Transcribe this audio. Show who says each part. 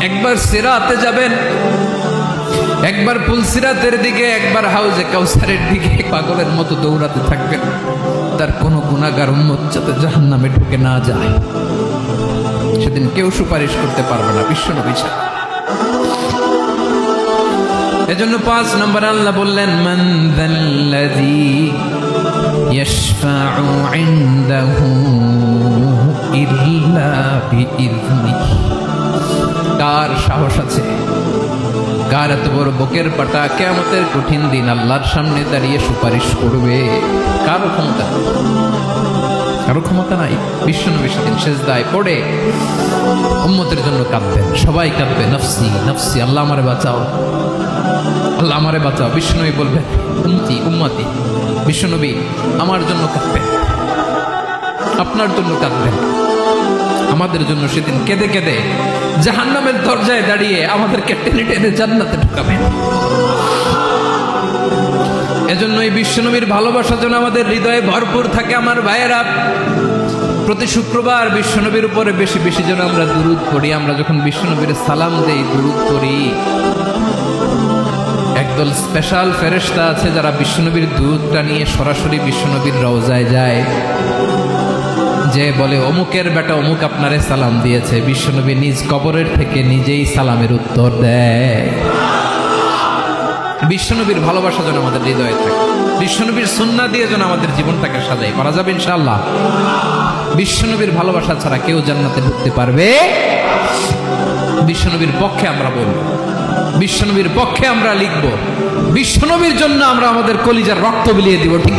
Speaker 1: একবার সিরাতে যাবেন, একবার পুলসিরাতের দিকে, একবার হাউজে কাউসারের দিকে পাগলের মতো দৌড়াতে থাকবেন। তার কোনো গুনাহগার উম্মত যাতে জাহান্নামে ঢুকে না যায়, সেদিন কেউ সুপারিশ করতে পারবে না বিশ্বনবী ছাড়া। এজন্য 5 নম্বর আল্লাহ বললেন, মান যাল্লাযী ইয়াশফাউ ইনদাহু ইল্লা বিইযনিহি। কার সাহস আছে, কার এত বড় বুকের পাটা কিয়ামতের কঠিন দিন আল্লাহর সামনে দাঁড়িয়ে সুপারিশ করবে? কারো ক্ষমতা, কারো ক্ষমতা নাই। বিশ্বনবী সেদিন সেজদায় পড়ে উম্মতের জন্য কাঁদবেন, সবাই কাঁদবে, নফসি নফসি, আল্লাহ আমারে বাঁচাও, আল্লাহ আমারে বাঁচাও। বিশ্বনবী বলবেন, উম্মতি উম্মতি। বিশ্বনবী আমার জন্য কাঁদবেন, আপনার জন্য কাঁদবেন, আমাদের জন্য সেদিন কেঁদে কেঁদে জাহান্নামের দরজায় দাঁড়িয়ে আমাদেরকে টেনে টেনে জান্নাতে ঢুকাবেন। এজন্য এই বিশ্বনবীর ভালোবাসা যেন আমাদের হৃদয়ে ভরপুর থাকে। আমার ভাইয়েরা, প্রতি শুক্রবার বিশ্বনবীর উপরে বেশি বেশি যেন আমরা দুরূদ পড়ি। আমরা যখন বিশ্বনবীর সালাম দেই, দুরূদ পড়ি, একদল স্পেশাল ফেরেশতা আছে যারা বিশ্বনবীর দুরূদটা নিয়ে সরাসরি বিশ্বনবীর রওজায় যায়, যে বলে অমুকের বেটা অমুক আপনারে সালাম দিয়েছে। বিশ্বনবী নিজ কবরের থেকে নিজেই সালামের উত্তর দেয়। বিশ্বনবীর ভালোবাসা যেন আমাদের হৃদয়ে থাকে, বিশ্বনবীর সুন্নাহ দিয়ে যেন আমাদের জীবনটাকে সাজাই করা যাবে ইনশাআল্লাহ। বিশ্বনবীর ভালোবাসা ছাড়া কেউ জান্নাতে ঢুকতে পারবে? বিশ্বনবীর পক্ষে আমরা বলবো, বিশ্বনবীর পক্ষে আমরা লিখবো, বিশ্বনবীর জন্য আমরা আমাদের কলিজার রক্ত বিলিয়ে দিব, ঠিক?